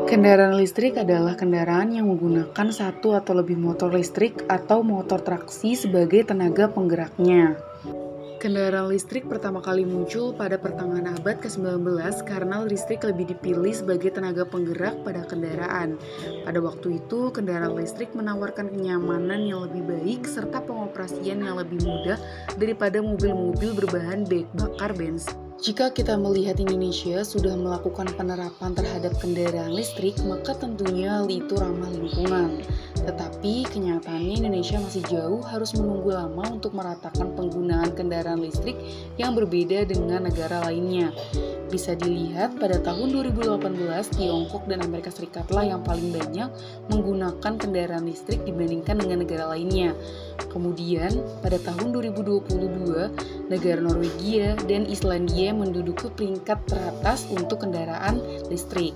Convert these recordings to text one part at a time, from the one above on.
Kendaraan listrik adalah kendaraan yang menggunakan satu atau lebih motor listrik atau motor traksi sebagai tenaga penggeraknya. Kendaraan listrik pertama kali muncul pada pertengahan abad ke-19 karena listrik lebih dipilih sebagai tenaga penggerak pada kendaraan. Pada waktu itu, kendaraan listrik menawarkan kenyamanan yang lebih baik serta pengoperasian yang lebih mudah daripada mobil-mobil berbahan bakar bensin. Jika kita melihat Indonesia sudah melakukan penerapan terhadap kendaraan listrik, maka tentunya hal itu ramah lingkungan. Tetapi kenyataannya Indonesia masih jauh, harus menunggu lama untuk meratakan penggunaan kendaraan listrik yang berbeda dengan negara lainnya. Bisa dilihat pada tahun 2018, Tiongkok dan Amerika Serikatlah yang paling banyak menggunakan kendaraan listrik dibandingkan dengan negara lainnya. Kemudian, pada tahun 2022, negara Norwegia dan Islandia menduduki peringkat teratas untuk kendaraan listrik.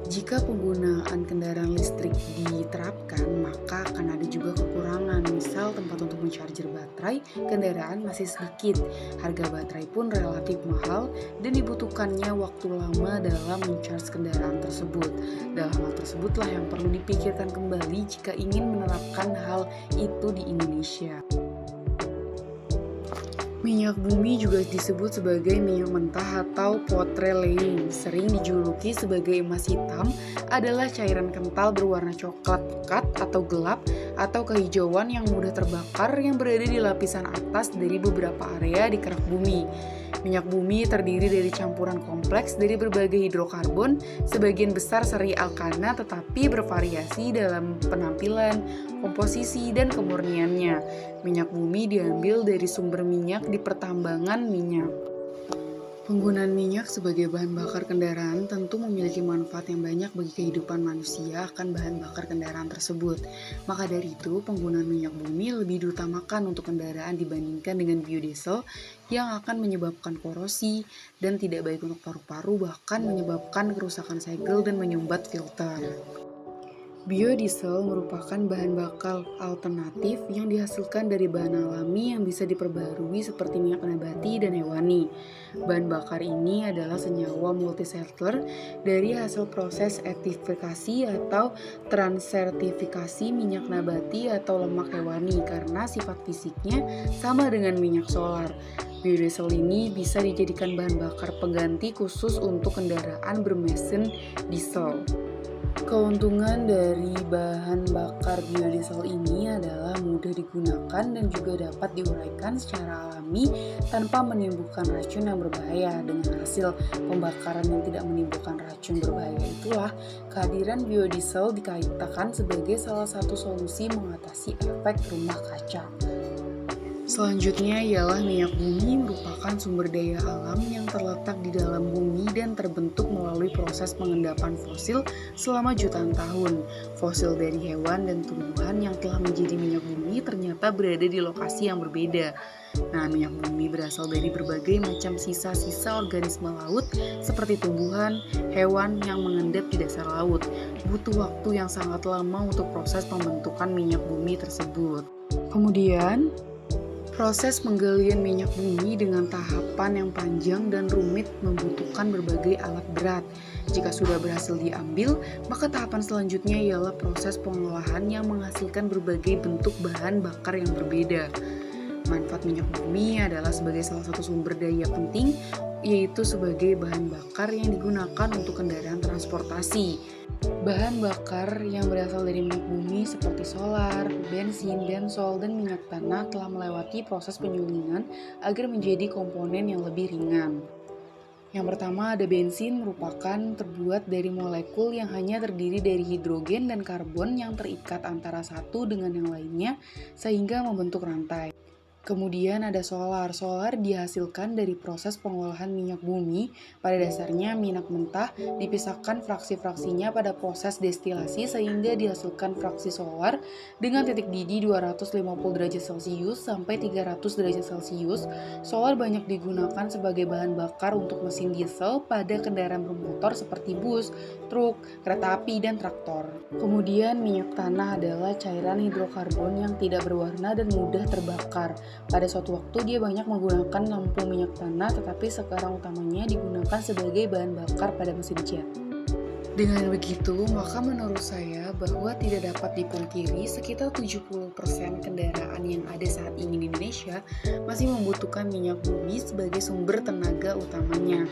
Jika penggunaan kendaraan listrik diterapkan, maka akan ada juga kekurangan. Misal tempat untuk mencarger baterai kendaraan masih sedikit, harga baterai pun relatif mahal, dan dibutuhkannya waktu lama dalam mencharge kendaraan tersebut. Dalam hal tersebutlah yang perlu dipikirkan kembali jika ingin menerapkan hal itu di Indonesia. Minyak bumi juga disebut sebagai minyak mentah atau petroleum, sering dijuluki sebagai emas hitam, adalah cairan kental berwarna coklat pekat atau gelap atau kehijauan yang mudah terbakar yang berada di lapisan atas dari beberapa area di kerak bumi. Minyak bumi terdiri dari campuran kompleks dari berbagai hidrokarbon, sebagian besar seri alkana tetapi bervariasi dalam penampilan, komposisi, dan kemurniannya. Minyak bumi diambil dari sumber minyak di pertambangan minyak. Penggunaan minyak sebagai bahan bakar kendaraan tentu memiliki manfaat yang banyak bagi kehidupan manusia akan bahan bakar kendaraan tersebut. Maka dari itu, penggunaan minyak bumi lebih diutamakan untuk kendaraan dibandingkan dengan biodiesel yang akan menyebabkan korosi dan tidak baik untuk paru-paru, bahkan menyebabkan kerusakan segel dan menyumbat filter. Biodiesel merupakan bahan bakar alternatif yang dihasilkan dari bahan alami yang bisa diperbarui seperti minyak nabati dan hewani. Bahan bakar ini adalah senyawa multicellular dari hasil proses etifikasi atau transertifikasi minyak nabati atau lemak hewani karena sifat fisiknya sama dengan minyak solar. Biodiesel ini bisa dijadikan bahan bakar pengganti khusus untuk kendaraan bermesin diesel. Keuntungan dari bahan bakar biodiesel ini adalah mudah digunakan dan juga dapat diuraikan secara alami tanpa menimbulkan racun yang berbahaya. Dengan hasil pembakaran yang tidak menimbulkan racun berbahaya itulah kehadiran biodiesel dikatakan sebagai salah satu solusi mengatasi efek rumah kaca. Selanjutnya ialah minyak bumi merupakan sumber daya alam yang terletak di dalam bumi dan terbentuk melalui proses pengendapan fosil selama jutaan tahun. Fosil dari hewan dan tumbuhan yang telah menjadi minyak bumi ternyata berada di lokasi yang berbeda. Nah, minyak bumi berasal dari berbagai macam sisa-sisa organisme laut seperti tumbuhan, hewan yang mengendap di dasar laut. Butuh waktu yang sangat lama untuk proses pembentukan minyak bumi tersebut. Kemudian, proses penggalian minyak bumi dengan tahapan yang panjang dan rumit membutuhkan berbagai alat berat. Jika sudah berhasil diambil, maka tahapan selanjutnya ialah proses pengolahan yang menghasilkan berbagai bentuk bahan bakar yang berbeda. Manfaat minyak bumi adalah sebagai salah satu sumber daya penting, yaitu sebagai bahan bakar yang digunakan untuk kendaraan transportasi. Bahan bakar yang berasal dari minyak bumi seperti solar, bensin, bensol, dan minyak tanah telah melewati proses penyulingan agar menjadi komponen yang lebih ringan. Yang pertama ada bensin, merupakan terbuat dari molekul yang hanya terdiri dari hidrogen dan karbon yang terikat antara satu dengan yang lainnya sehingga membentuk rantai. Kemudian ada solar. Solar dihasilkan dari proses pengolahan minyak bumi. Pada dasarnya minyak mentah dipisahkan fraksi-fraksinya pada proses destilasi sehingga dihasilkan fraksi solar dengan titik didih 250 derajat Celcius sampai 300 derajat Celcius. Solar banyak digunakan sebagai bahan bakar untuk mesin diesel pada kendaraan bermotor seperti bus, truk, kereta api, dan traktor. Kemudian minyak tanah adalah cairan hidrokarbon yang tidak berwarna dan mudah terbakar. Pada suatu waktu dia banyak menggunakan lampu minyak tanah, tetapi sekarang utamanya digunakan sebagai bahan bakar pada mesin jet. Dengan begitu, maka menurut saya bahwa tidak dapat dipungkiri sekitar 70% kendaraan yang ada saat ini di Indonesia masih membutuhkan minyak bumi sebagai sumber tenaga utamanya.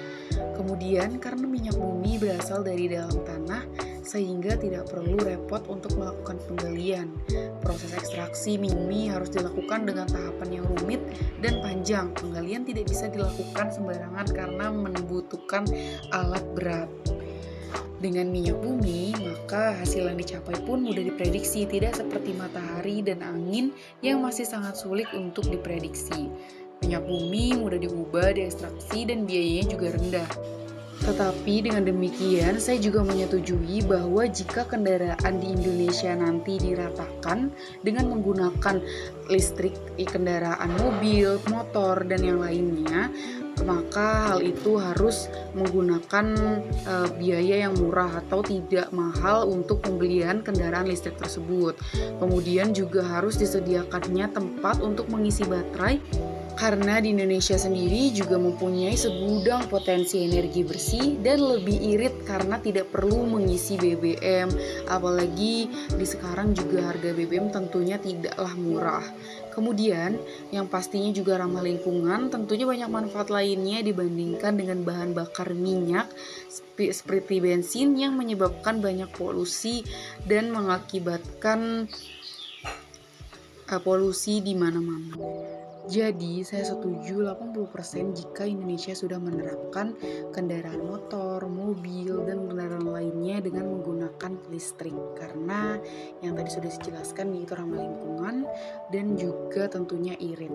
Kemudian, karena minyak bumi berasal dari dalam tanah, sehingga tidak perlu repot untuk melakukan penggalian. Proses ekstraksi bumi harus dilakukan dengan tahapan yang rumit dan panjang. Penggalian tidak bisa dilakukan sembarangan karena membutuhkan alat berat. Dengan minyak bumi, maka hasil yang dicapai pun mudah diprediksi, tidak seperti matahari dan angin yang masih sangat sulit untuk diprediksi. Minyak bumi mudah diubah, diekstraksi, dan biayanya juga rendah. Tetapi dengan demikian, saya juga menyetujui bahwa jika kendaraan di Indonesia nanti diratakan dengan menggunakan listrik, kendaraan mobil, motor, dan yang lainnya, maka hal itu harus menggunakan biaya yang murah atau tidak mahal untuk pembelian kendaraan listrik tersebut. Kemudian juga harus disediakannya tempat untuk mengisi baterai, karena di Indonesia sendiri juga mempunyai segudang potensi energi bersih dan lebih irit karena tidak perlu mengisi BBM, apalagi di sekarang juga harga BBM tentunya tidaklah murah. Kemudian yang pastinya juga ramah lingkungan, tentunya banyak manfaat lainnya dibandingkan dengan bahan bakar minyak seperti bensin yang menyebabkan banyak polusi dan mengakibatkan polusi di mana-mana. Jadi, saya setuju 80% jika Indonesia sudah menerapkan kendaraan motor, mobil, dan kendaraan lainnya dengan menggunakan listrik. Karena yang tadi sudah dijelaskan yaitu ramah lingkungan dan juga tentunya irit.